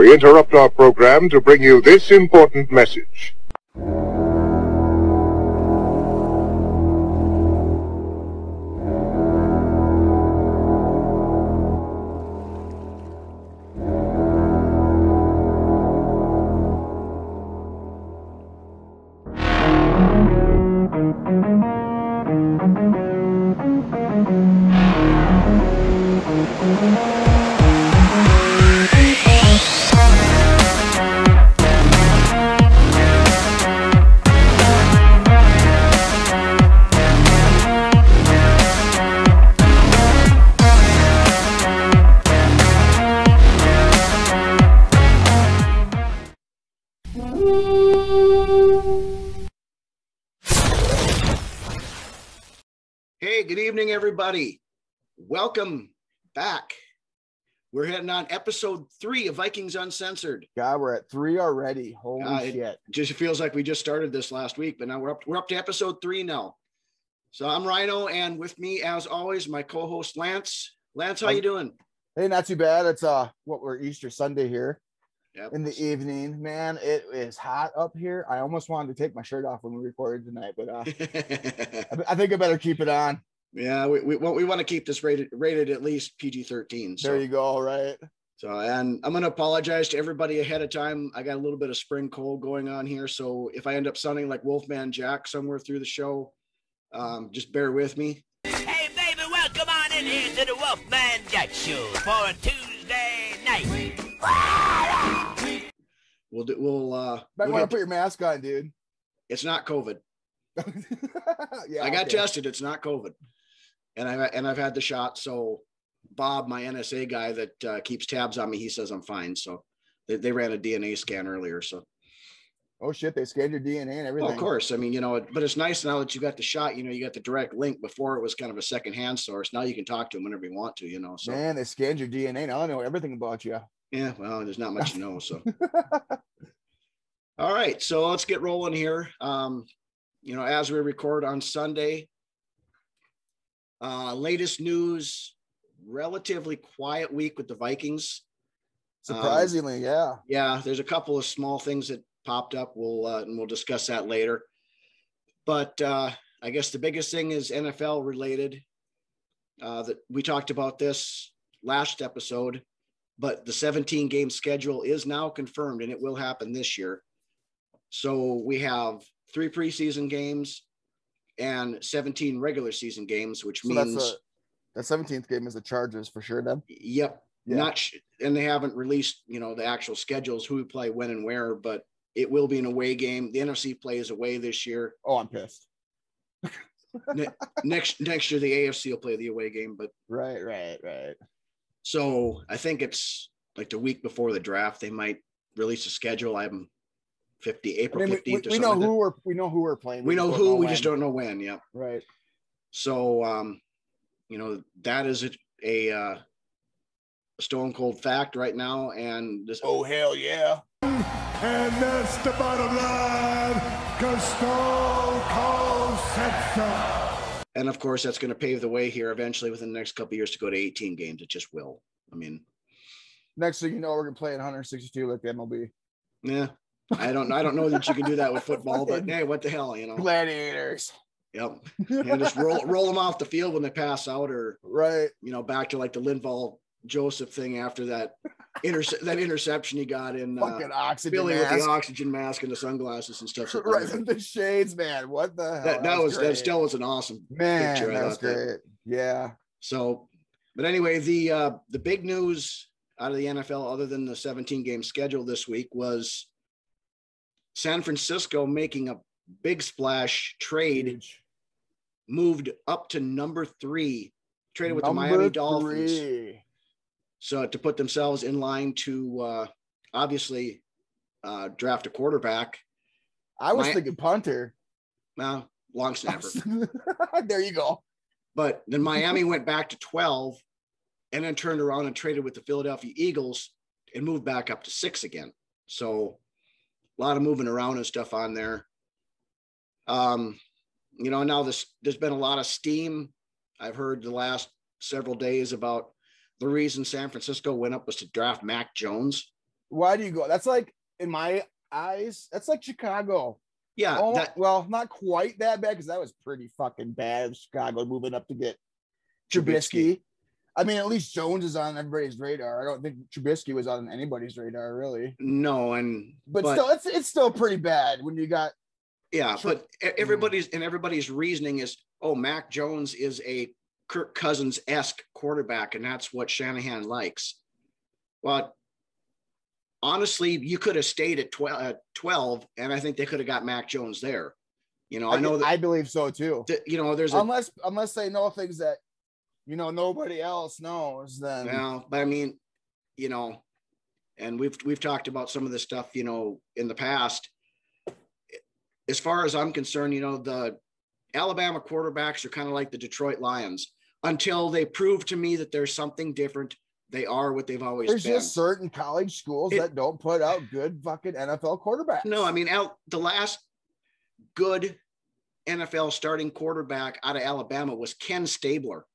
We interrupt our program to bring you this important message. Hey, good evening, everybody. Welcome back. We're heading on episode 3 of Vikings Uncensored. God, we're at 3 already. Holy shit. It just feels like we just started this last week, but now we're up to episode 3 now. So I'm Rhino, and with me, as always, my co-host Lance. Lance, how you doing? Hey, not too bad. It's we're Easter Sunday here. Yep. In the evening. Man, it is hot up here. I almost wanted to take my shirt off when we recorded tonight, but I think I better keep it on. Yeah, we want to keep this rated at least PG-13. So. There you go, right? So, and I'm going to apologize to everybody ahead of time. I got a little bit of spring cold going on here, so if I end up sounding like Wolfman Jack somewhere through the show, just bear with me. Hey, baby, welcome on in here to the Wolfman Jack Show for a Tuesday night. We'll Might want to put your mask on, dude. It's not COVID. Yeah, I got tested. It's not COVID, and I've had the shot. So Bob, my NSA guy that keeps tabs on me, he says I'm fine. So they ran a DNA scan earlier. So oh shit, they scanned your DNA and everything. Well, of course, I mean but it's nice now that you got the shot. You got the direct link. Before it was kind of a secondhand source. Now you can talk to them whenever you want to. So man, they scanned your DNA. Now I know everything about you. Yeah, well, there's not much to know. So all right, so let's get rolling here. As we record on Sunday, latest news, relatively quiet week with the Vikings. Surprisingly, yeah. Yeah, there's a couple of small things that popped up. We'll discuss that later. But I guess the biggest thing is NFL related. That we talked about this last episode, but the 17 game schedule is now confirmed and it will happen this year. So we have 3 preseason games and 17 regular season games, which means that 17th game is the Chargers for sure. Then. Yep. Yeah. And they haven't released, the actual schedules, who we play when and where, but it will be an away game. The NFC plays away this year. Oh, I'm pissed. Next year, the AFC will play the away game, but right. So I think it's like the week before the draft, they might release a schedule. I'm April 15th. We know who we're playing. We know who, we just don't know when. Yeah. Right. So, that is a stone cold fact right now. And this, oh, hell yeah. And that's the bottom line, because Stone Cold said so. And of course, that's going to pave the way here eventually within the next couple of years to go to 18 games. It just will. I mean, next thing you know, we're going to play at 162 like the MLB. Yeah. I don't know that you can do that with football, but hey, what the hell, Gladiators. Yep. And just roll them off the field when they pass out, or right. Back to like the Linval Joseph thing after that interception he got in fucking oxygen Billy mask. with the oxygen mask and the sunglasses and stuff. Right, and the shades, man. What the hell? That still was an awesome picture. That was great. Yeah. So, but anyway, the big news out of the NFL, other than the 17 game schedule this week, was San Francisco making a big splash trade. Huge. Moved up to number 3, traded with the Miami Dolphins. So to put themselves in line to obviously draft a quarterback. I was thinking punter. Well, long snapper. There you go. But then Miami went back to 12 and then turned around and traded with the Philadelphia Eagles and moved back up to 6 again. So a lot of moving around and stuff on there. Now there's been a lot of steam. I've heard the last several days about the reason San Francisco went up was to draft Mac Jones. Why do you go? That's like, in my eyes, that's like Chicago. Yeah. Oh, well, not quite that bad because that was pretty fucking bad. Chicago moving up to get Trubisky. I mean, at least Jones is on everybody's radar. I don't think Trubisky was on anybody's radar, really. No, but still, it's still pretty bad when you got. Yeah, but everybody's reasoning is, oh, Mac Jones is a Kirk Cousins-esque quarterback, and that's what Shanahan likes. Well, honestly, you could have stayed at 12, and I think they could have got Mac Jones there. You know, I believe so too. You know, there's unless they know things that, you know, nobody else knows, then. Well, but I mean, you know, and we've talked about some of this stuff, you know, in the past. As far as I'm concerned, you know, the Alabama quarterbacks are kind of like the Detroit Lions. Until they prove to me that there's something different, they are what they've always been. There's just certain college schools that don't put out good fucking NFL quarterbacks. No, I mean, the last good NFL starting quarterback out of Alabama was Ken Stabler.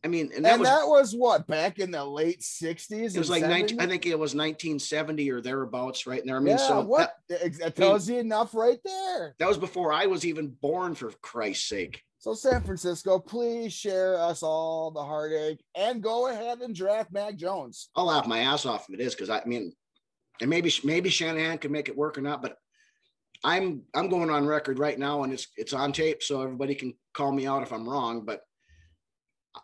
I mean, and that was what, back in the late 60s? It was like 19, I think it was 1970 or thereabouts, right there. I mean, that tells you enough right there. That was before I was even born, for Christ's sake. So San Francisco, please share us all the heartache and go ahead and draft Mac Jones. I'll laugh my ass off if it is, because I mean, and maybe Shanahan can make it work or not, but I'm going on record right now, and it's on tape, so everybody can call me out if I'm wrong, but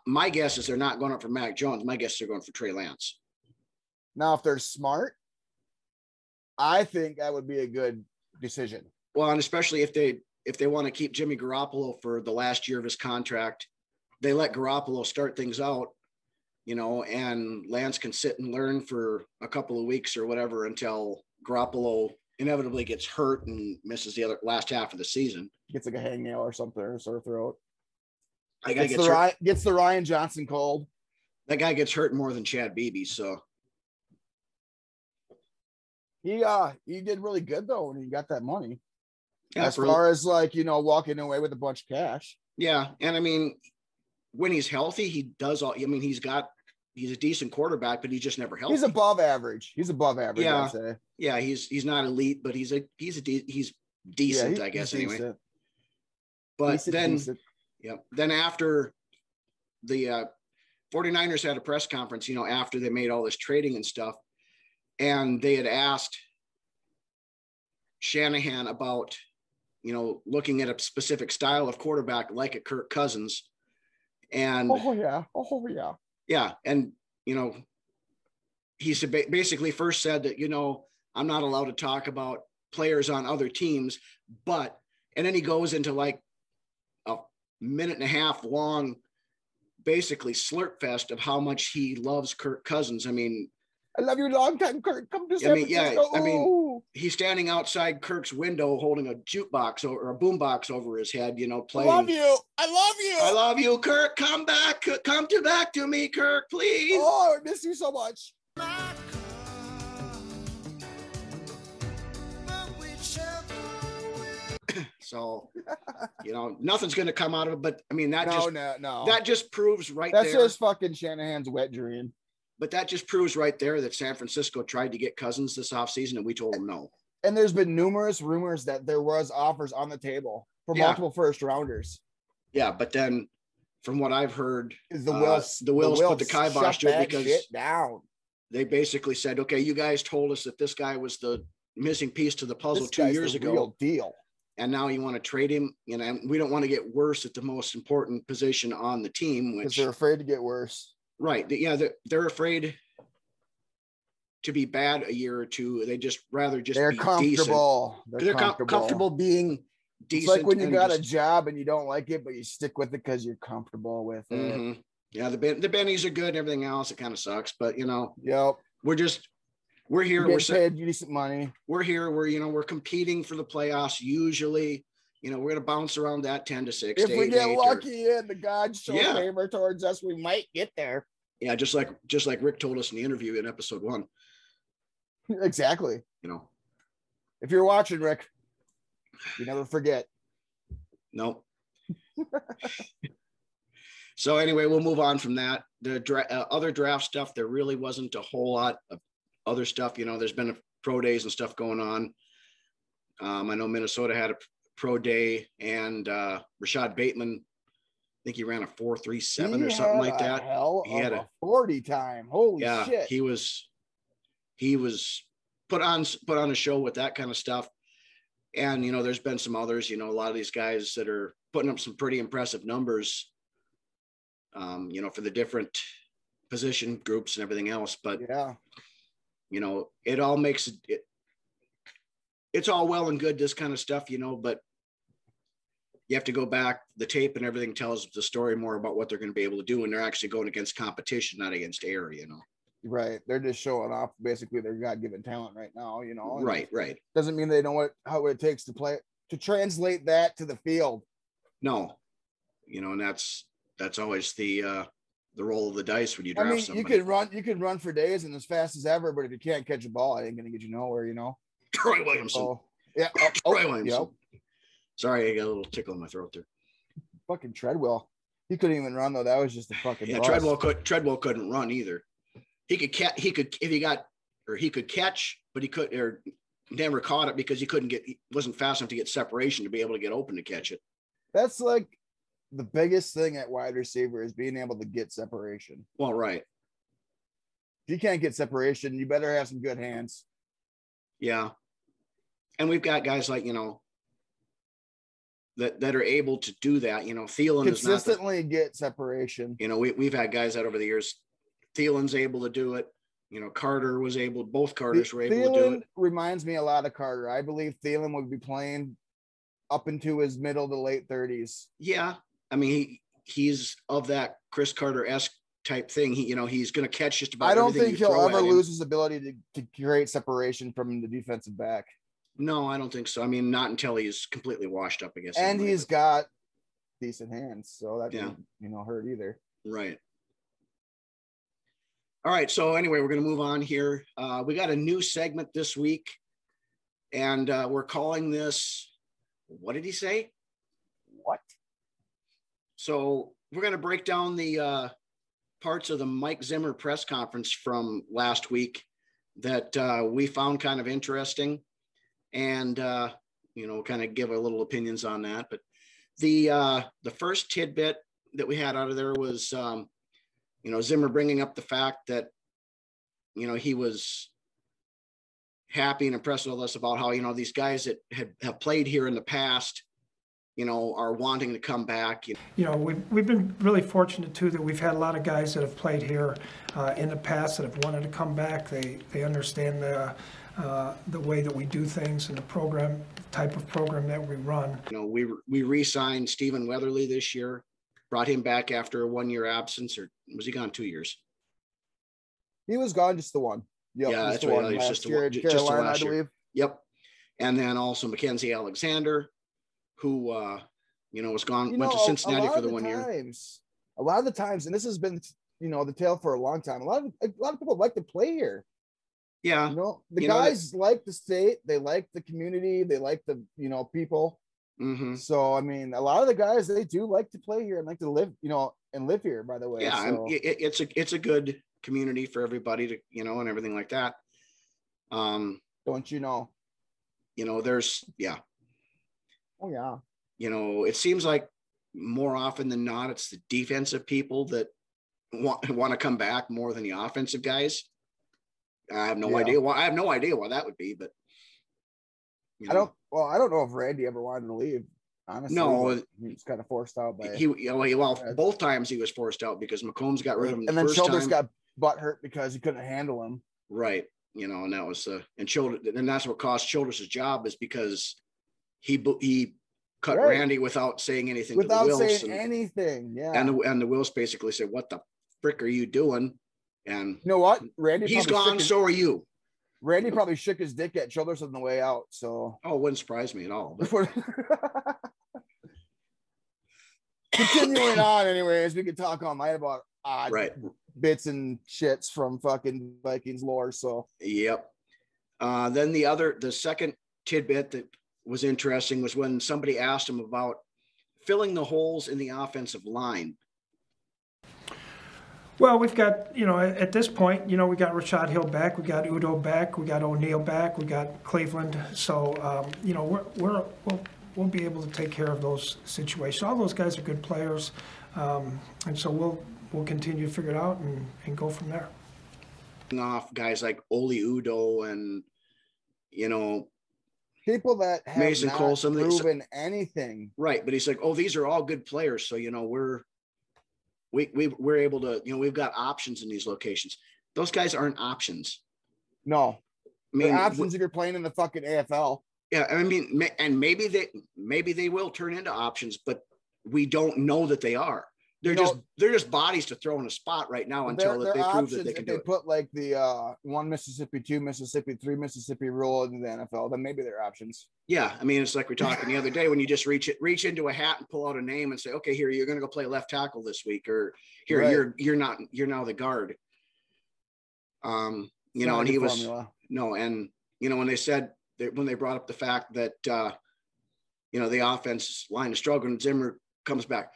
my guess is they're not going up for Mac Jones. My guess is they're going for Trey Lance. Now, if they're smart, I think that would be a good decision. Well, and especially if they want to keep Jimmy Garoppolo for the last year of his contract, they let Garoppolo start things out, you know, and Lance can sit and learn for a couple of weeks or whatever until Garoppolo inevitably gets hurt and misses the last half of the season. Gets like a hangnail or something, or sore throat. Gets the Ryan Johnson cold. That guy gets hurt more than Chad Beebe, so he did really good though when he got that money. Yeah, as far as, like, you know, walking away with a bunch of cash. Yeah, and I mean, when he's healthy, he does all. I mean, he's a decent quarterback, but he's just never healthy. He's above average. Yeah, I'd say. Yeah, he's not elite, but he's decent, I guess, anyway. Decent. But then after the 49ers had a press conference, you know, after they made all this trading and stuff, and they had asked Shanahan about, you know, looking at a specific style of quarterback like a Kirk Cousins. And yeah. And, you know, he basically first said that, you know, I'm not allowed to talk about players on other teams, and then he goes into like a minute and a half long, basically slurp fest of how much he loves Kirk Cousins. I mean, I love you long time, Kirk. Come to San Francisco. I mean, he's standing outside Kirk's window holding a jukebox or a boombox over his head, you know, playing. I love you, Kirk. Come back. Come back to me, Kirk, please. Oh, I miss you so much. So, you know, nothing's going to come out of it, but I mean, that just proves That's there. That's just fucking Shanahan's wet dream. But that just proves right there that San Francisco tried to get Cousins this offseason, and we told them no. And there's been numerous rumors that there was offers on the table for multiple first rounders. Yeah, but then from what I've heard, the Wills put the kibosh to it because down. They basically said, okay, you guys told us that this guy was the missing piece to the puzzle 2 years ago. Real deal. And now you want to trade him, you know, and we don't want to get worse at the most important position on the team, because they're afraid to get worse. Right. Yeah, they're afraid to be bad a year or two. They just rather just they're be comfortable. Decent. They're comfortable being decent. It's like when you got a job and you don't like it, but you stick with it because you're comfortable with it. Mm-hmm. Yeah, the bennies are good and everything else. It kind of sucks, but you know, we're here. We're paid decent money. We're here. We're competing for the playoffs. Usually, you know, we're going to bounce around that 10 to 6. If we get lucky and the gods show favor towards us, we might get there. Yeah, just like Rick told us in the interview in episode 1. Exactly. You know, if you're watching, Rick, you never forget. Nope. So anyway, we'll move on from that. The other draft stuff, there really wasn't a whole lot of other stuff, there's been pro days and stuff going on. I know Minnesota had a pro day, and Rashad Bateman, I think he ran a 4.37 or something like that. He had a 40 time. Holy shit. He was put on a show with that kind of stuff. And, there's been some others, a lot of these guys that are putting up some pretty impressive numbers, for the different position groups and everything else. But, it all makes it, it's all well and good, this kind of stuff, but you have to go back. The tape and everything tells the story more about what they're going to be able to do. And they're actually going against competition, not against air, Right. They're just showing off basically their God-given talent right now, Right. Doesn't mean they know how it takes to play, to translate that to the field. No, and that's always the roll of the dice when you draft somebody. You can run for days and as fast as ever, but if you can't catch a ball, it ain't going to get you nowhere, Troy Williamson. So, yeah. Troy Williamson. Yep. Sorry, I got a little tickle in my throat there. Fucking Treadwell. He couldn't even run though. That was just a fucking bust. Treadwell couldn't run either. He could catch, he could catch, but he never caught it because he wasn't fast enough to get separation to be able to get open to catch it. That's like the biggest thing at wide receiver is being able to get separation. Well, right. If you can't get separation, you better have some good hands. Yeah. And we've got guys like, that are able to do that. Thielen consistently get separation. We've had guys out over the years. Thielen's able to do it. Carter was able. Both Carters were able to do it. Reminds me a lot of Carter. I believe Thielen would be playing up into his middle to late 30s. Yeah, I mean he's of that Chris Carter-esque type thing. He's going to catch just about. I don't think he'll ever lose his ability to create separation from the defensive back. No, I don't think so. I mean, not until he's completely washed up, I guess. And he's got decent hands, so that doesn't hurt either. Right. All right. So anyway, we're going to move on here. We got a new segment this week, and we're calling this. What did he say? What? So we're going to break down the parts of the Mike Zimmer press conference from last week that we found kind of interesting, and kind of give a little opinions on that. But the first tidbit that we had out of there was. Zimmer bringing up the fact that, he was happy and impressed with us about how, these guys that have played here in the past, are wanting to come back. We've been really fortunate too that we've had a lot of guys that have played here in the past that have wanted to come back. They understand the way that we do things and the type of program that we run. We re-signed Stephen Weatherly this year. Brought him back after a 1-year absence, or was he gone 2 years? He was gone just the one. Yep, yeah, that's right. It was just the last year. Yep. And then also Mackenzie Alexander, who was gone, went to Cincinnati for the 1 year. A lot of the times, and this has been the tale for a long time. A lot of people like to play here. Yeah. The guys like the state, they like the community, they like the people. Mm-hmm. So I mean, a lot of the guys, they do like to play here and like to live, and live here. By the way, yeah, so. it's a good community for everybody to, and everything like that. Don't you know? There's Oh yeah. It seems like more often than not, it's the defensive people that want to come back more than the offensive guys. I have no idea why. I have no idea why that would be, but. I don't know if Randy ever wanted to leave. Honestly, no, he was kind of forced out by both times he was forced out because McCombs got rid of him. And then Childress got butt hurt because he couldn't handle him. Right. And that was and that's what cost Childress' job is because he cut Randy without saying anything. Without to the Wills saying anything. Yeah. And the Wills basically said, "What the frick are you doing?" And you know what? Randy, he's gone. So are you. Randy probably shook his dick at Childress on the way out. So it wouldn't surprise me at all. Continuing on, anyways, we could talk all night about odd bits and shits from fucking Vikings lore. So yep. Then the second tidbit that was interesting was when somebody asked him about filling the holes in the offensive line. Well, we've got, at this point, we got Rashad Hill back, we got Udo back, we got O'Neal back, we got Cleveland. So, we'll be able to take care of those situations. All those guys are good players, and so we'll continue to figure it out and go from there. Off guys like Oli Udo and people that have Mason not Cole, proven anything. Right, but he's like, oh, these are all good players, so we're able to, we've got options in these locations. Those guys aren't options. No, I mean, options if you're playing in the fucking AFL. Yeah, I mean, and maybe they will turn into options, but we don't know that they are. They're just bodies to throw in a spot right now until they prove that they can do it. If they put like the 1 Mississippi, 2 Mississippi, 3 Mississippi rule into the NFL, then maybe they're options. Yeah, I mean, it's like we were talking the other day when you just reach into a hat and pull out a name and say, okay, here you're going to go play left tackle this week, or here right. you're now the guard. And he was formula. No, and when they said when they brought up the fact that the offense line is struggling, Zimmer comes back.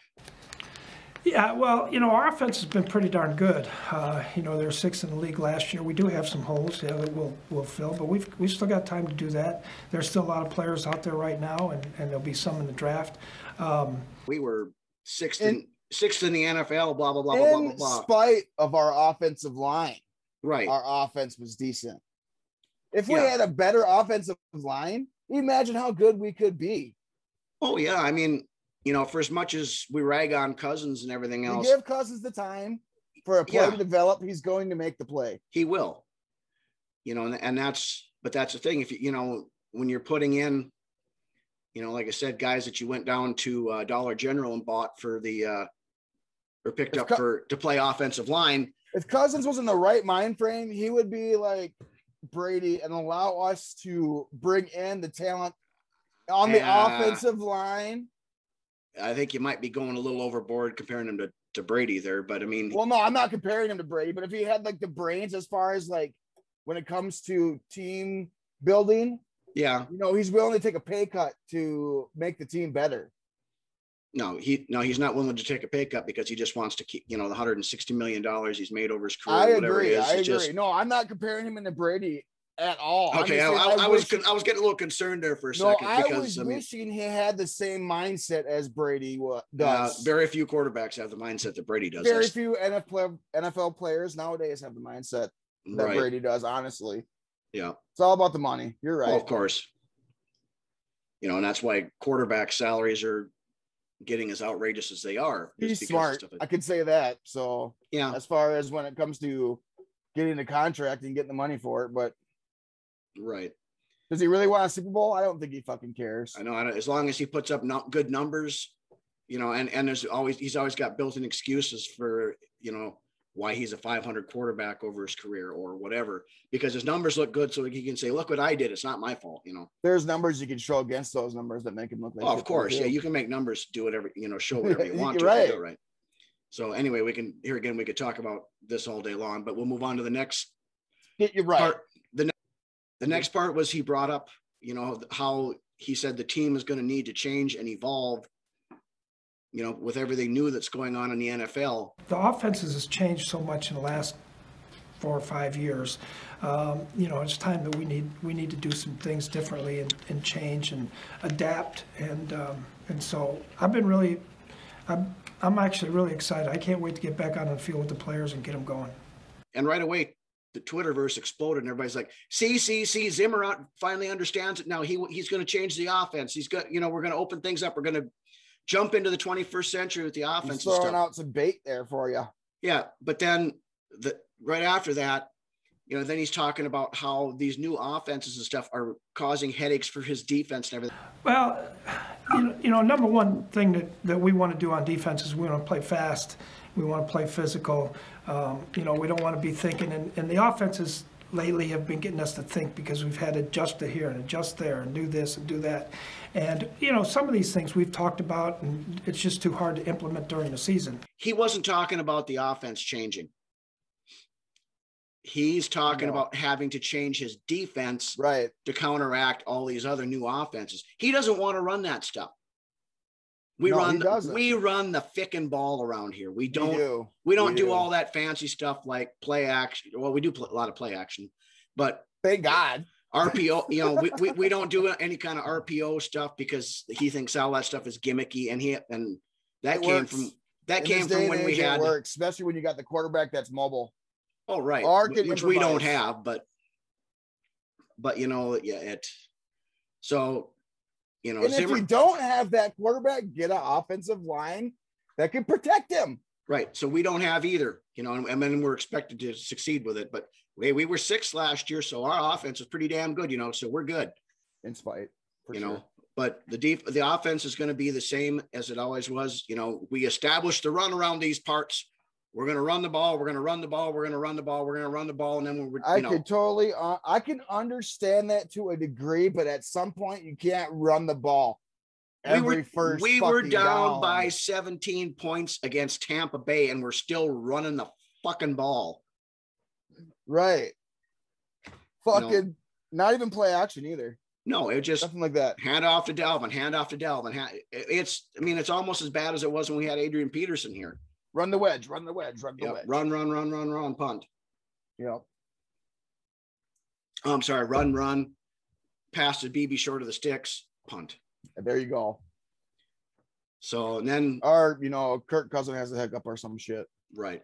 Yeah, well, our offense has been pretty darn good. They were 6th in the league last year. We do have some holes, that we'll fill, but we've still got time to do that. There's still a lot of players out there right now, and there'll be some in the draft. We were sixth in the NFL. Blah blah blah blah blah blah. In spite of our offensive line, right? Our offense was decent. If we had a better offensive line, imagine how good we could be. Oh yeah, I mean. For as much as we rag on Cousins and everything else, you give Cousins the time for a play to develop. He's going to make the play. He will. And that's the thing. If when you're putting in, like I said, guys that you went down to Dollar General and bought for the or picked up to play offensive line. If Cousins was in the right mind frame, he would be like Brady and allow us to bring in the talent on the offensive line. I think you might be going a little overboard comparing him to Brady there, but I mean, well, no, I'm not comparing him to Brady, but if he had like the brains as far as like when it comes to team building, yeah, he's willing to take a pay cut to make the team better. No, he's not willing to take a pay cut because he just wants to keep, the $160 million he's made over his career. I agree. No, I'm not comparing him to Brady at all. Okay, I was getting a little concerned there for a second because I was wishing he had the same mindset as Brady does. Very few quarterbacks have the mindset that Brady does. Very few NFL players nowadays have the mindset that Brady does. Honestly, yeah, it's all about the money. You're right. Well, of course. And that's why quarterback salaries are getting as outrageous as they are. He's smart. I could say that. So yeah, as far as when it comes to getting the contract and getting the money for it, but. Right. Does he really want a Super Bowl? I don't think he fucking cares. I know. As long as he puts up good numbers, and he's always got built-in excuses for, why he's a 500 quarterback over his career or whatever, because his numbers look good. So he can say, look what I did. It's not my fault. There's numbers you can show against those numbers that make him look like. Oh, of course. Yeah. You can make numbers do whatever, show whatever you want to. Right. Right. So anyway, we could talk about this all day long, but we'll move on to the next. You're right. Part. The next part was he brought up, how he said the team is going to need to change and evolve, with everything new that's going on in the NFL. The offenses has changed so much in the last 4 or 5 years. It's time that we need to do some things differently and change and adapt. And so I'm actually really excited. I can't wait to get back on the field with the players and get them going. And right away, the Twitterverse exploded and everybody's like, see, Zimmer finally understands it now. He's going to change the offense. He's got, we're going to open things up. We're going to jump into the 21st century with the offense. He's throwing out some bait there for you. Yeah. But then right after that, then he's talking about how these new offenses and stuff are causing headaches for his defense and everything. Well, number one thing that we want to do on defense is we want to play fast. We want to play physical. We don't want to be thinking. And the offenses lately have been getting us to think because we've had to adjust to here and adjust there and do this and do that. And, some of these things we've talked about, and it's just too hard to implement during the season. He wasn't talking about the offense changing. He's talking about having to change his defense to counteract all these other new offenses. He doesn't want to run that stuff. We No, run he doesn't. we run the fickin' ball around here. We We don't do. we don't We do do. all that fancy stuff like play action. Well, we do a lot of play action, but Thank God. RPO, you know, we don't do any kind of RPO stuff because he thinks all that stuff is gimmicky, and that It came works. from that In came this day from and when we age, it had works, especially when you got the quarterback that's mobile. oh right, Or can which we don't improvise. have, but you know, yeah, so you know, And if Zimmer, you don't have that quarterback, get an offensive line that can protect him. right? So we don't have either, you know, and then we're expected to succeed with it. But we were 6th last year, so our offense is pretty damn good, you know, so we're good, In spite, for you sure. know. But the offense is going to be the same as it always was. You know, we established the run around these parts. We're going to run the ball. We're going to run the ball. We're going to run the ball. We're going to run the ball, and then I could totally, I can understand that to a degree, but at some point you can't run the ball. we were fucking down by 17 points against Tampa Bay, and we're still running the fucking ball. Right. Fucking not even play action either. No, it just Nothing like that. hand off to Dalvin. It's almost as bad as it was when we had Adrian Peterson here. Run the wedge, run the wedge, run the Yep. wedge. Run, punt. Yep. I'm sorry, run, pass to BB short of the sticks, punt. And there you go. So and then Or, you know, Kirk Cousin has a hiccup or some shit. right.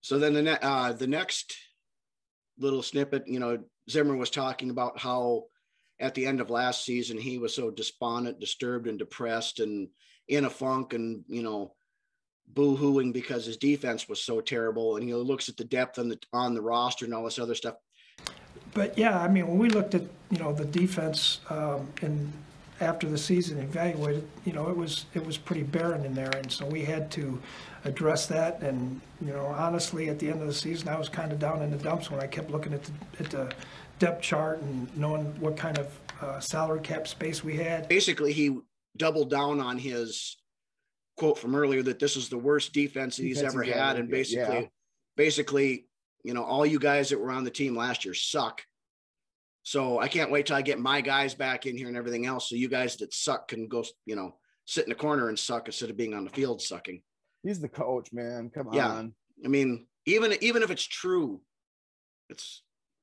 So then the next little snippet, you know, Zimmer was talking about how at the end of last season he was so despondent, disturbed, and depressed, and in a funk, and you know, boo-hooing because his defense was so terrible, and he looks at the depth on the roster and all this other stuff. But yeah, I mean, when we looked at, you know, the defense and after the season evaluated, you know, it was pretty barren in there, and so we had to address that. And you know, honestly, at the end of the season, I was kind of down in the dumps when I kept looking at the depth chart and knowing what kind of salary cap space we had. Basically, he doubled down on his quote from earlier that this is the worst defense that he's ever had, and basically, you know, all you guys that were on the team last year suck. So I can't wait till I get my guys back in here and everything else. So you guys that suck can go, you know, sit in the corner and suck instead of being on the field sucking. He's the coach, man. Come Yeah. on. I mean, even if it's true,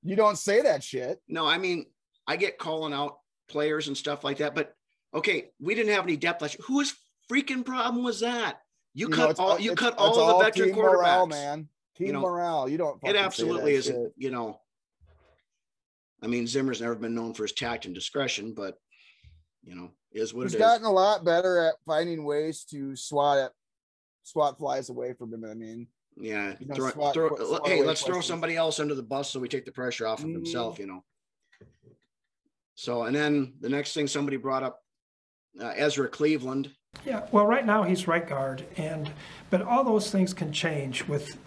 You don't say that shit. no, I mean, I get calling out players and stuff like that, but okay, we didn't have any depth last year. Whose freaking problem was that? You cut all the veteran team quarterbacks, morale, man. Team You know, morale. You don't. It fucking say absolutely that isn't, shit. you know. I mean, Zimmer's never been known for his tact and discretion, but you know, is what He's it is. gotten a lot better at finding ways to swat flies away from him. I mean, Yeah. You know, Hey, away let's throw questions. somebody else under the bus so we take the pressure off of himself, you know. So, and then the next thing somebody brought up, Ezra Cleveland. Yeah, well, right now he's right guard, but all those things can change with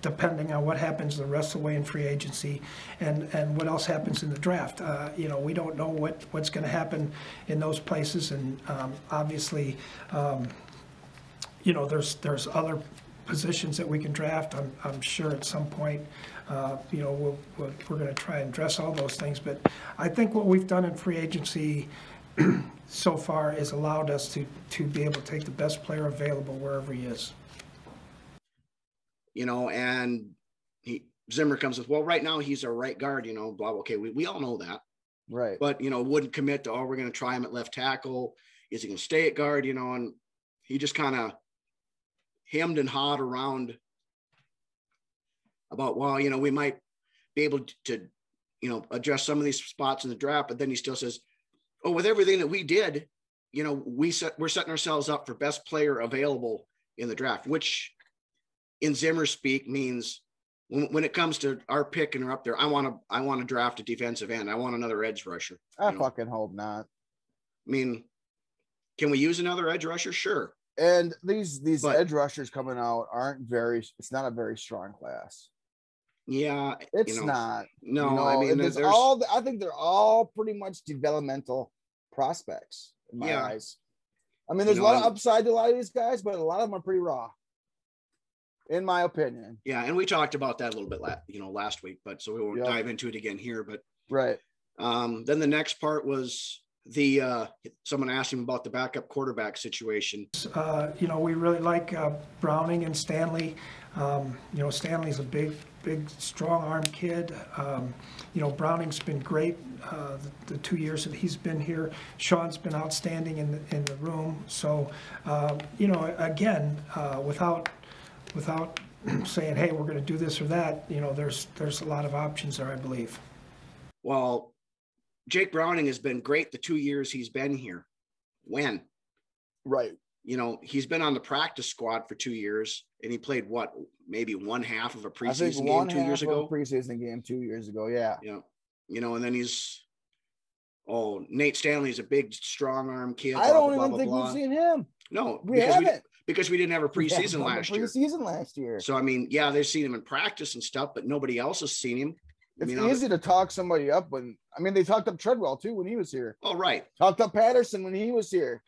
depending on what happens the rest of the way in free agency, and what else happens in the draft. You know, we don't know what's going to happen in those places, and obviously, you know, there's other positions that we can draft. I'm sure at some point, you know, we're going to try and address all those things. But I think what we've done in free agency so far has allowed us to be able to take the best player available wherever he is. You know, and Zimmer comes with, well, right now he's our right guard, you know, blah. Okay, we all know that. right. But, you know, wouldn't commit to, we're going to try him at left tackle. Is he going to stay at guard, you know, and he just kind of hemmed and hawed around about, well, you know, we might be able to, you know, address some of these spots in the draft, but then he still says, oh, with everything that we did, you know, we're setting ourselves up for best player available in the draft, which in Zimmer speak means when it comes to our pick and we're up there, I want to draft a defensive end. I want another edge rusher. I fucking hope not. I mean, can we use another edge rusher? Sure. And these edge rushers coming out it's not a very strong class. Yeah. It's you know, not. No, You know, I mean, I think they're all pretty much developmental prospects in my eyes. I mean, there's a lot of upside to a lot of these guys, but a lot of them are pretty raw, in my opinion. Yeah, and we talked about that a little bit, last week, but so we won't Yep. dive into it again here. But Right. then the next part was someone asked him about the backup quarterback situation. We really like Browning and Stanley. Stanley's a big, strong arm kid. Browning's been great the 2 years that he's been here. Sean's been outstanding in the room. So, again, without saying, hey, we're going to do this or that, there's a lot of options there, I believe. Well, Jake Browning has been great the 2 years he's been here. When? Right. He's been on the practice squad for 2 years, and he played maybe one half of a preseason game 2 years ago. Preseason game 2 years ago, yeah. Yeah. And then Nate Stanley's a big, strong arm kid. I don't even think we've seen him. No, we haven't. Because we didn't have a preseason last year. So, they've seen him in practice and stuff, but nobody else has seen him. It's easy to talk somebody up they talked up Treadwell too when he was here. Oh, right. Talked up Patterson when he was here.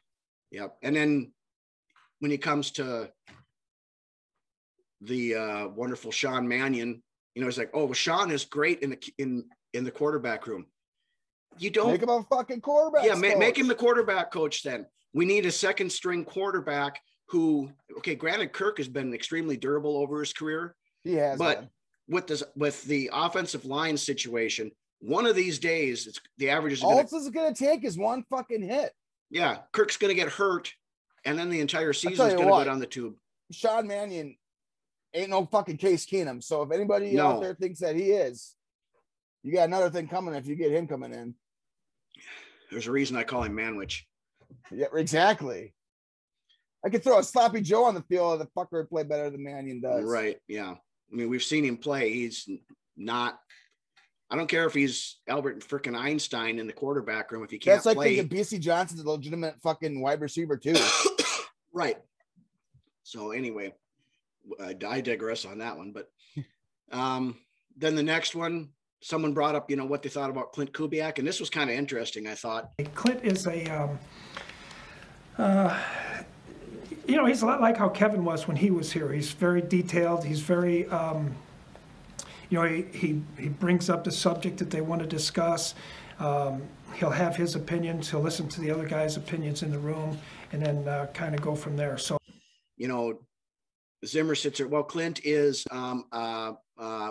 Yep. And then when it comes to the wonderful Sean Mannion, it's like, oh, well, Sean is great in the quarterback room. You don't make him a fucking quarterback. Yeah, make him the quarterback coach. Then we need a second string quarterback who, okay, granted, Kirk has been extremely durable over his career. He has, but with the offensive line situation, one of these days, the average is all this is going to take is one fucking hit. Yeah, Kirk's going to get hurt, and then the entire season is going to go down the tube. Sean Mannion ain't no fucking Case Keenum. So if anybody out there thinks that he is, you got another thing coming if you get him coming in. There's a reason I call him Manwich. Yeah, exactly. I could throw a sloppy Joe on the field, the fucker would play better than Mannion does. Right, yeah. We've seen him play. He's not. I don't care if he's Albert freaking Einstein in the quarterback room. If he can't play. That's like thinking BC Johnson's a legitimate fucking wide receiver too. Right. So anyway, I digress on that one. But then the next one, someone brought up, what they thought about Clint Kubiak, and this was kind of interesting, I thought. Clint is he's a lot like how Kevin was when he was here. He's very detailed. He's very, he brings up the subject that they want to discuss. He'll have his opinions. He'll listen to the other guys' opinions in the room, and then kind of go from there. So, Zimmer sits there. Well, Clint is, blah, blah,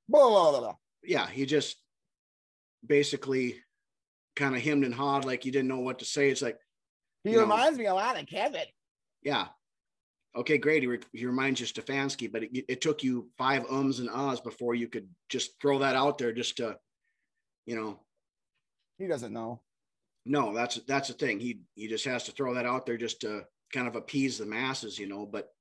blah. Yeah, he just basically kind of hemmed and hawed like he didn't know what to say. It's like, he reminds me a lot of Kevin. Yeah. Okay, great. He reminds you of Stefanski, but it took you 5 ums and ahs before you could just throw that out there just to, He doesn't know. No, that's the thing. He just has to throw that out there just to kind of appease the masses, but,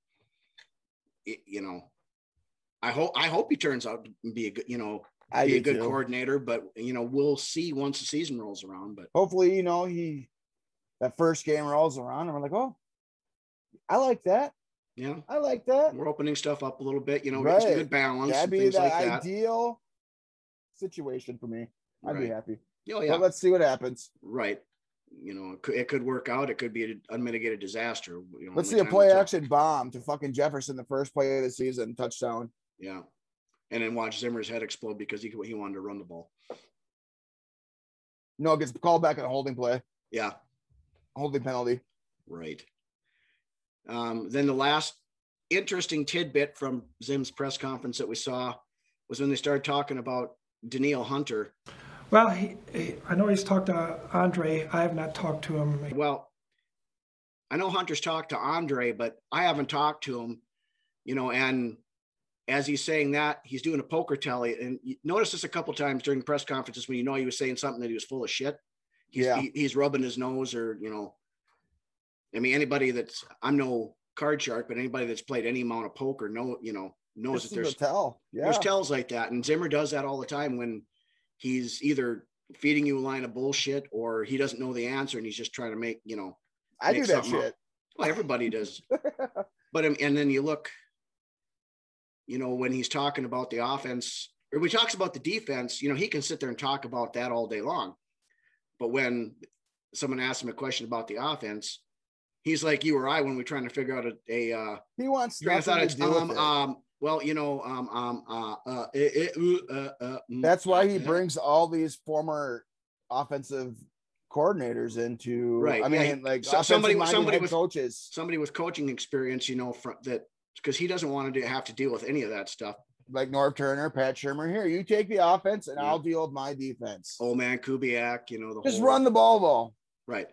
I hope he turns out to be a good, be a good coordinator, but, we'll see once the season rolls around. But hopefully, that first game rolls around and we're like, oh, I like that. Yeah. I like that. We're opening stuff up a little bit, right. Get some good balance. That'd be the ideal situation for me. I'd be happy. Oh, yeah. But let's see what happens. Right. It could work out. It could be an unmitigated disaster. Let's see a play action bomb to fucking Jefferson the first play of the season, touchdown. Yeah. And then watch Zimmer's head explode because he wanted to run the ball. No, it gets called back on a holding play. Yeah. Holding penalty. Right. Then the last interesting tidbit from Zim's press conference that we saw was when they started talking about Danielle Hunter. Well, I know he's talked to Andre. I have not talked to him. Well, I know Hunter's talked to Andre, but I haven't talked to him, and as he's saying that, he's doing a poker tally. And you notice this a couple times during press conferences when he was saying something that he was full of shit. He's rubbing his nose or, anybody I'm no card shark, but anybody that's played any amount of poker knows that there's tells like that. And Zimmer does that all the time when he's either feeding you a line of bullshit or he doesn't know the answer and he's just trying to make, I do that shit. Up. Well, everybody does. But, and then you look, when he's talking about the offense or when he talks about the defense, he can sit there and talk about that all day long. But when someone asks him a question about the offense, he's like you or I when we're trying to figure out he wants nothing to do with it. Well, that's why he brings all these former offensive coordinators into. Right. I mean, like somebody with with coaches, somebody with coaching experience, from that, because he doesn't want to have to deal with any of that stuff. like Norv Turner, Pat Shermer. Here, you take the offense, and I'll deal with my defense. Old man Kubiak, just run the ball. Right.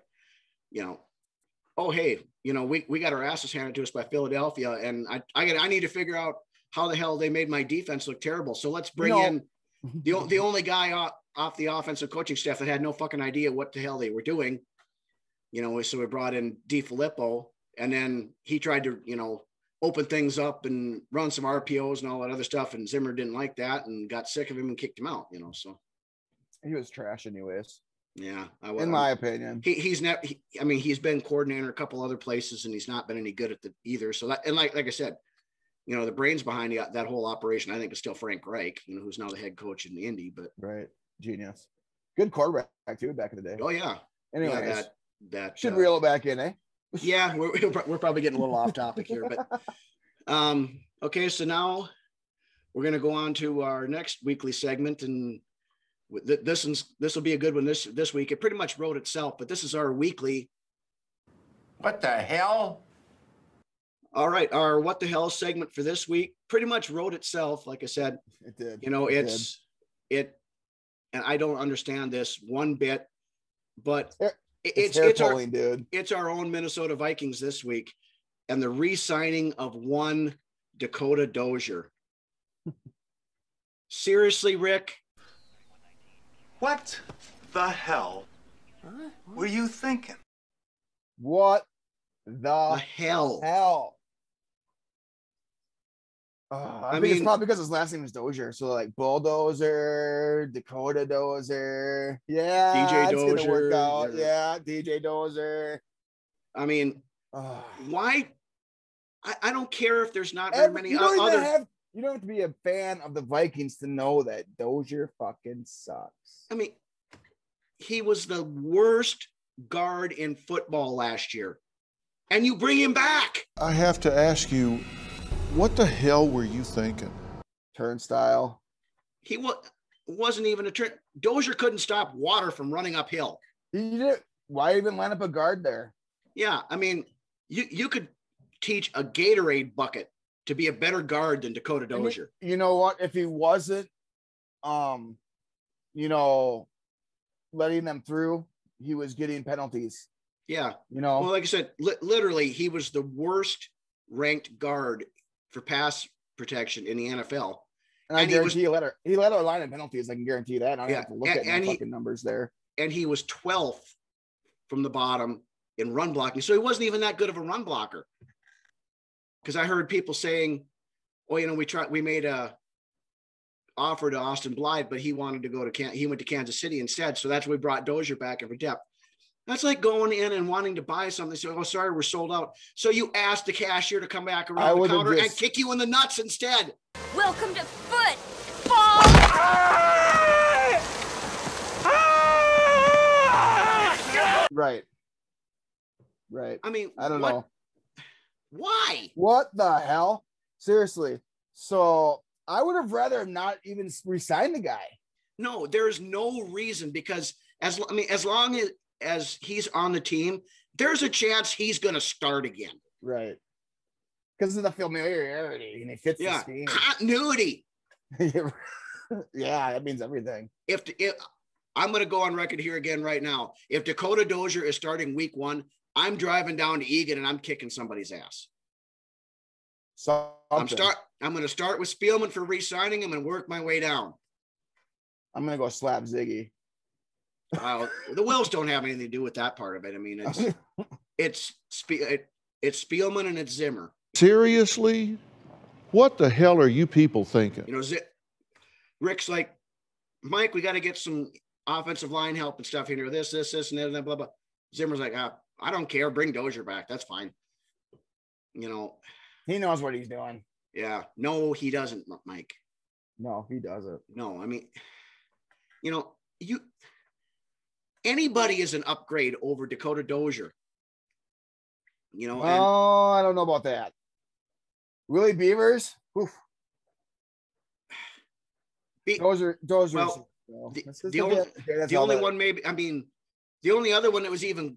Oh, hey, we got our asses handed to us by Philadelphia, and I need to figure out how the hell they made my defense look terrible. So let's bring in the only guy off the offensive coaching staff that had no fucking idea what the hell they were doing. So we brought in DiFilippo, and then he tried to, open things up and run some RPOs and all that other stuff. And Zimmer didn't like that and got sick of him and kicked him out, so. He was trash anyways. Yeah. In my opinion, he's been coordinator a couple other places and he's not been any good at either. So that, and like I said, the brains behind that whole operation, I think is still Frank Reich, who's now the head coach in the Indy, but right. Genius. Good quarterback too back in the day. Oh yeah. Anyways, yeah, that should reel it back in, eh? Yeah, we're probably getting a little off topic here, but okay, so now we're going to go on to our next weekly segment, and this will be a good one this week. It pretty much wrote itself, but this is our weekly. What the hell? All right, our what the hell segment for this week pretty much wrote itself. Like I said, it did. And I don't understand this one bit, but it's our own Minnesota Vikings this week, and the re-signing of one Dakota Dozier. Seriously, Rick? What the hell were you thinking? What the hell? I mean, it's probably because his last name is Dozier. So like Bulldozer, Dakota Dozier. Yeah, DJ it's Dozier. Gonna work out. Yeah, DJ Dozier. I mean, why? I don't care if there's not very many other. You don't have to be a fan of the Vikings to know that Dozier fucking sucks. I mean, he was the worst guard in football last year, and you bring him back. I have to ask you, what the hell were you thinking? Turnstile. He wasn't even a turn. Dozier couldn't stop water from running uphill. He did. Why even line up a guard there? Yeah, I mean, you could teach a Gatorade bucket to be a better guard than Dakota Dozier. You know what? If he wasn't, letting them through, he was getting penalties. Yeah. Well, like I said, literally, he was the worst ranked guard for pass protection in the NFL. And I guarantee he led our line in penalties. I can guarantee that. I don't have to look at my fucking numbers there. And he was 12th from the bottom in run blocking. So he wasn't even that good of a run blocker. Because I heard people saying, we made a offer to Austin Blythe, but he wanted to go to he went to Kansas City instead. So that's why we brought Dozier back in for depth. That's like going in and wanting to buy something. So, sorry, we're sold out. So you asked the cashier to come back around the counter and kick you in the nuts instead. Welcome to football. Right. I mean, I don't know. Why? What the hell? Seriously. So I would have rather not even resign the guy. No, there's no reason, because as long as he's on the team, there's a chance he's going to start again. Right. Because of the familiarity and he fits the scheme. Continuity. Yeah, that means everything. If I'm going to go on record here again right now, if Dakota Dozier is starting week 1, I'm driving down to Egan and I'm kicking somebody's ass. I'm going to start with Spielman for re-signing him and work my way down. I'm going to go slap Ziggy. The Wills don't have anything to do with that part of it. I mean, it's Spielman and it's Zimmer. Seriously? What the hell are you people thinking? Rick's like, Mike, we got to get some offensive line help and stuff here. This, and that, blah, blah. Zimmer's like, I don't care. Bring Dozier back. That's fine. He knows what he's doing. Yeah. No, he doesn't, Mike. No, he doesn't. No, I mean, anybody is an upgrade over Dakota Dozier. I don't know about that. Willie Beavers? Oof. Dozier. So, The, that's just the a only, bit- okay, that's the all only that- one the only other one that was even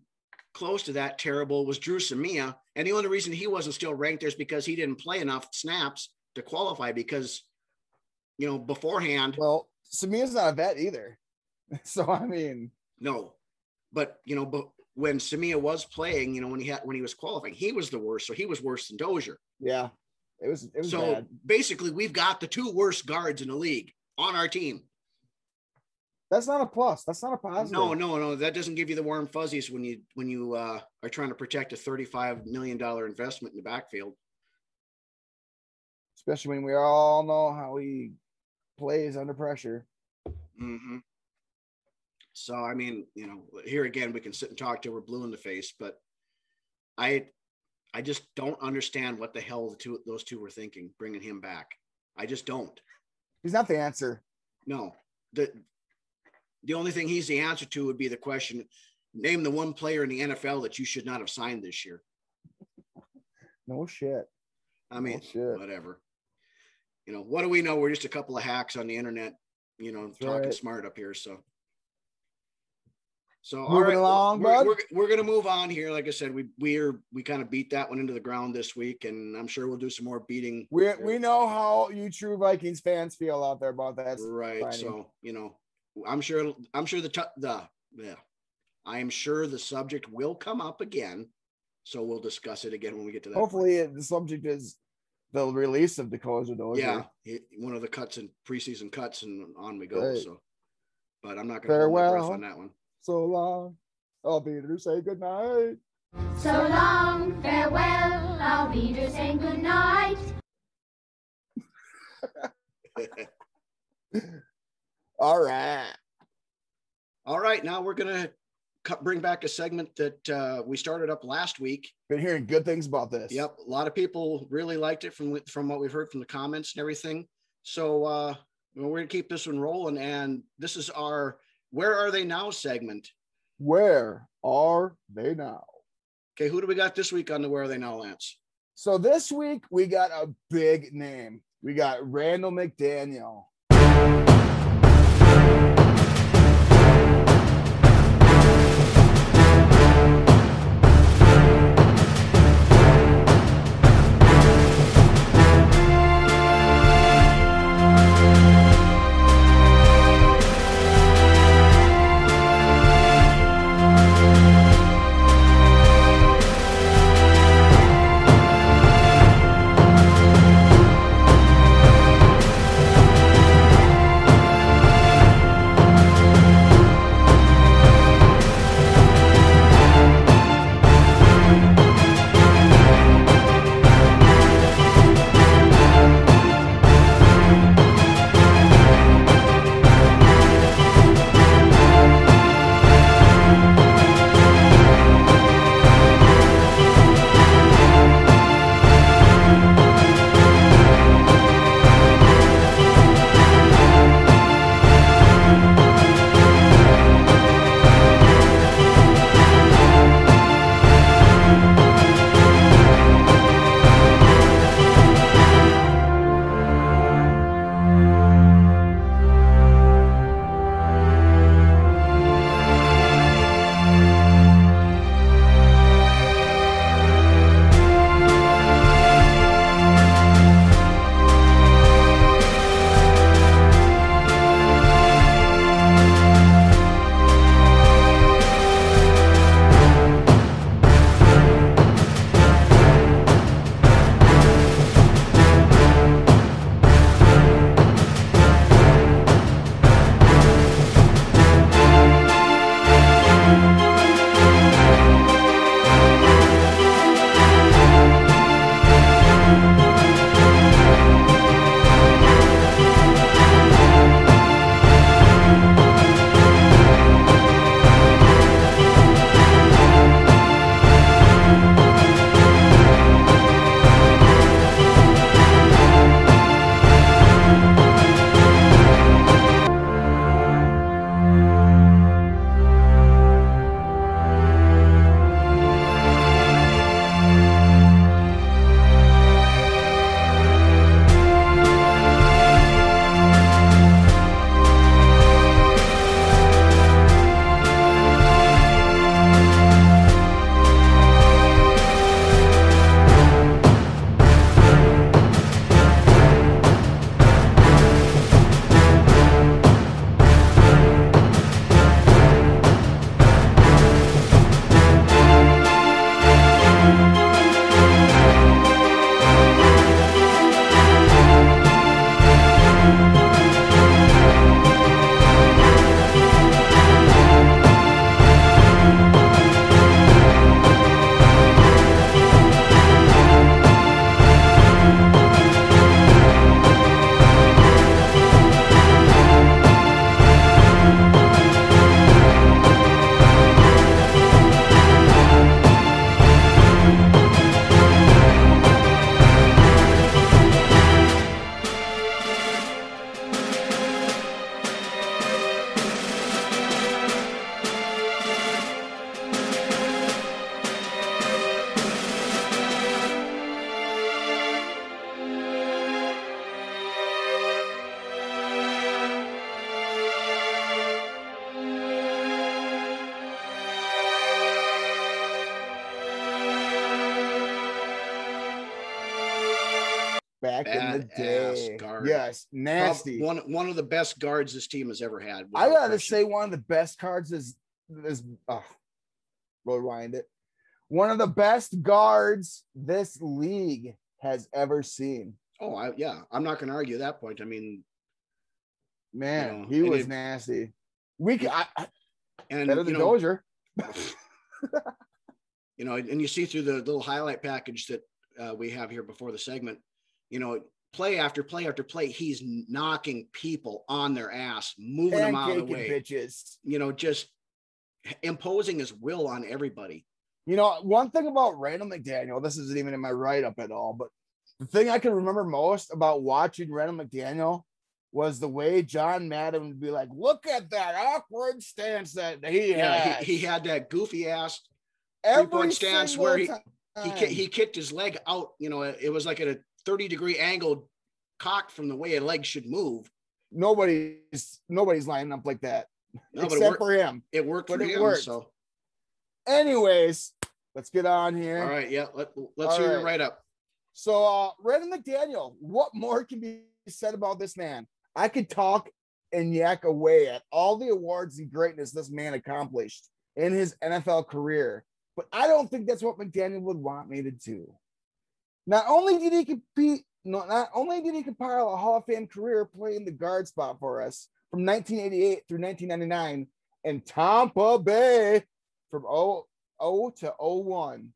close to that terrible was Drew Samia. And the only reason he wasn't still ranked there is because he didn't play enough snaps to qualify because, beforehand. Well, Samia's not a vet either. So, I mean. No, but, but when Samia was playing, when he was qualifying, he was the worst. So he was worse than Dozier. Yeah, it was so bad. Basically we've got the two worst guards in the league on our team. That's not a plus. That's not a positive. No. That doesn't give you the warm fuzzies when you are trying to protect a $35 million investment in the backfield. Especially when we all know how he plays under pressure. Mm-hmm. So, I mean, here again, we can sit and talk till we're blue in the face, but I just don't understand what the hell those two were thinking, bringing him back. I just don't. He's not the answer. No, the only thing he's the answer to would be the question, name the one player in the NFL that you should not have signed this year. No shit. I mean, whatever. What do we know? We're just a couple of hacks on the internet, talking smart up here. So all right, along, we're going to move on here. Like I said, we kind of beat that one into the ground this week, and I'm sure we'll do some more beating. We know how you true Vikings fans feel out there about that. Right. Funny. So, I'm sure the subject will come up again. So we'll discuss it again when we get to that. Hopefully the subject is the release of Dakota Dozier. Yeah. One of the cuts in preseason cuts, and on we go. Right. So, but I'm not going to hold my breath on that one. So long. I'll be there to say goodnight. So long, farewell, I'll be there saying goodnight. All right. Now we're going to bring back a segment that we started up last week. Been hearing good things about this. Yep. A lot of people really liked it from what we've heard from the comments and everything. So we're going to keep this one rolling. And this is our Where Are They Now segment. Where are they now? Okay. Who do we got this week on the Where Are They Now, Lance? So this week we got a big name. We got Randall McDaniel. back in the Badass day. guard. Yes, nasty. One of the best guards this team has ever had. I without gotta question. say, one of the best cards is rewind it. One of the best guards this league has ever seen. Oh, I'm not going to argue that point. I mean, Man, you know, he was nasty. And better than Dozier. You know, and you see through the little highlight package that we have here before the segment, you know, play after play after play, he's knocking people on their ass, moving them out of the way. Bitches. You know, just imposing his will on everybody. You know, one thing about Randall McDaniel, this isn't even in my write-up at all, but the thing I can remember most about watching Randall McDaniel was the way John Madden would be like, look at that awkward stance that he had. He had that goofy ass Every 3-point stance where he time. kicked his leg out. You know, it was like at a 30-degree angle, cocked from the way a leg should move. Nobody's lining up like that, No, except for him. It worked for him. Worked. So, anyways, let's get on here. all right, yeah, let's hear your write up. So, Randall McDaniel, what more can be said about this man? I could talk and yak away at all the awards and greatness this man accomplished in his NFL career, but I don't think that's what McDaniel would want me to do. Not only did he compile a Hall of Fame career playing the guard spot for us from 1988 through 1999 in Tampa Bay from 00 to 01.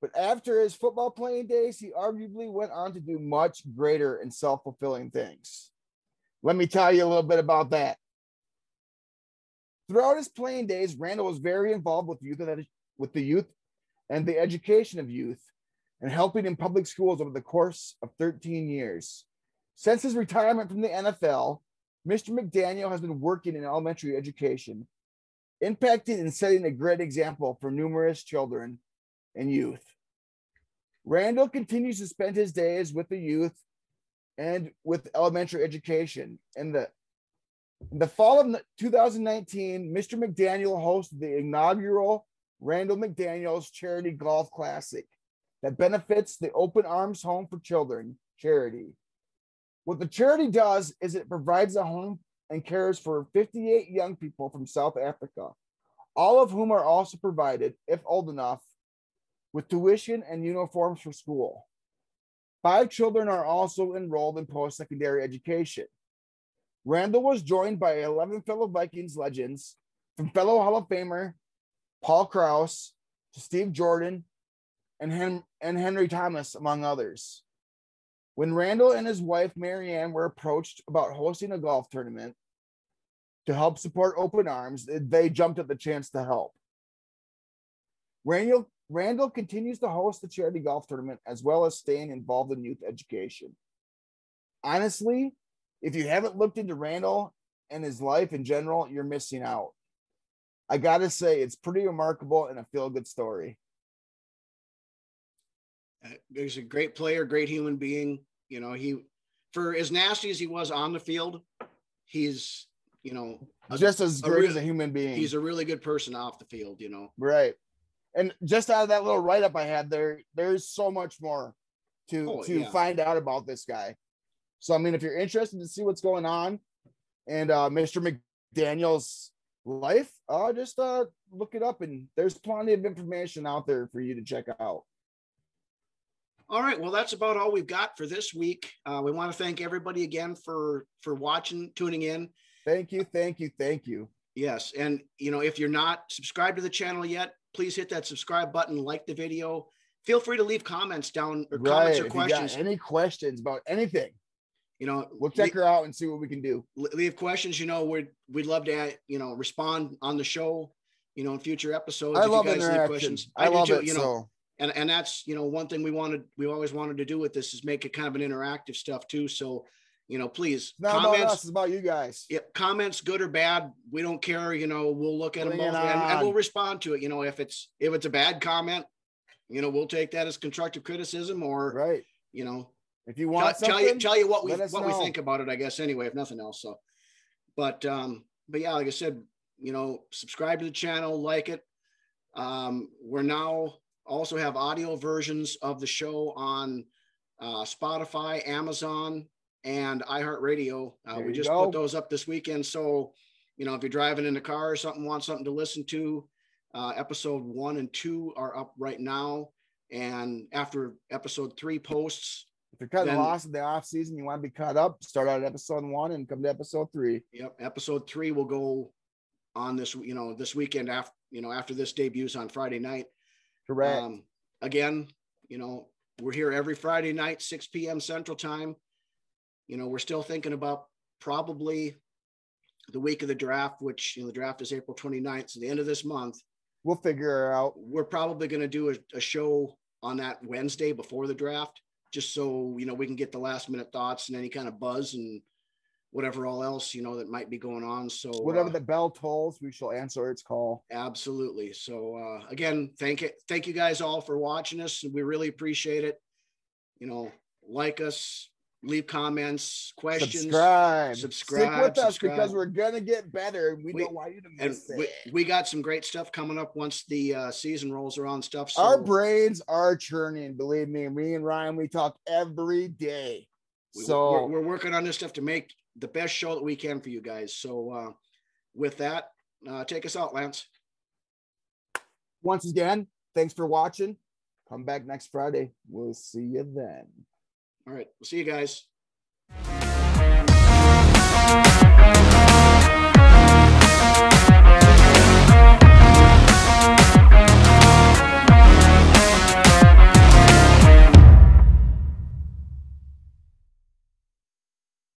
But after his football playing days, he arguably went on to do much greater and self-fulfilling things. Let me tell you a little bit about that. Throughout his playing days, Randall was very involved with the youth and the education of youth and helping in public schools over the course of 13 years. Since his retirement from the NFL, Mr. McDaniel has been working in elementary education, impacting and setting a great example for numerous children and youth. Randall continues to spend his days with the youth and with elementary education. In the fall of 2019, Mr. McDaniel hosted the inaugural Randall McDaniel's Charity Golf Classic that benefits the Open Arms Home for Children charity. What the charity does is it provides a home and cares for 58 young people from South Africa, all of whom are also provided, if old enough, with tuition and uniforms for school. 5 children are also enrolled in post-secondary education. Randall was joined by 11 fellow Vikings legends, from fellow Hall of Famer Paul Krause to Steve Jordan and Henry Thomas, among others. When Randall and his wife Marianne were approached about hosting a golf tournament to help support Open Arms, they jumped at the chance to help. Randall continues to host the charity golf tournament as well as staying involved in youth education. Honestly, if you haven't looked into Randall and his life in general, you're missing out. I gotta say, it's pretty remarkable and a feel-good story. He's a great player, great human being. You know, for as nasty as he was on the field, he's, you know, just as great as a human being. He's a really good person off the field, you know. Right. And just out of that little write-up I had there's so much more to find out about this guy. So, I mean, if you're interested to see what's going on and Mr. McDaniel's life, just look it up, and there's plenty of information out there for you to check out. All right. Well, that's about all we've got for this week. We want to thank everybody again for watching, tuning in. Thank you. Yes. And, you know, if you're not subscribed to the channel yet, please hit that subscribe button, like the video. Feel free to leave comments down or comments or questions. Any questions about anything, you know, we'll check her out and see what we can do. Leave questions. You know, we'd love to, you know, respond on the show, you know, in future episodes. I love interaction. I love it. You know, and that's, you know, one thing we always wanted to do with this is make it kind of an interactive stuff too. So, you know, please, it's not about us, it's about you guys. Yeah, comments, good or bad, we don't care. You know, we'll look at them both and we'll respond to it. You know, if it's a bad comment, you know, we'll take that as constructive criticism, or right. You know, if you want tell you what we think about it, I guess, anyway, if nothing else. So, but yeah, like I said, you know, subscribe to the channel, like it. We're now also have audio versions of the show on Spotify, Amazon, and iHeartRadio. We just go. put those up this weekend. So, you know, if you're driving in the car or something, want something to listen to, episode 1 and 2 are up right now. And after episode 3 posts, if you're cutting then- lost in the off season, you want to be caught up, start out at episode 1 and come to episode 3. Yep. Episode 3 will go on this, you know, this weekend after, you know, after this debuts on Friday night. Correct. Again, you know, we're here every Friday night, 6 p.m. Central Time. You know, we're still thinking about probably the week of the draft, which, you know, the draft is April 29th. So the end of this month, We'll figure it out. we're probably going to do a show on that Wednesday before the draft, just so, you know, we can get the last minute thoughts and any kind of buzz and whatever all else, you know, that might be going on. So Whatever the bell tolls, we shall answer its call. absolutely. So again, thank you guys all for watching us. We really appreciate it. You know, like us, leave comments, questions, Subscribe. subscribe, Stick with us subscribe. because we're gonna get better. We don't want you to and miss it. we got some great stuff coming up once the season rolls around stuff. So Our brains are churning. Believe me, me and Ryan, we talk every day. So we're working on this stuff to make the best show that we can for you guys. So with that, take us out, Lance. once again, thanks for watching. Come back next Friday. We'll see you then. All right. We'll see you guys.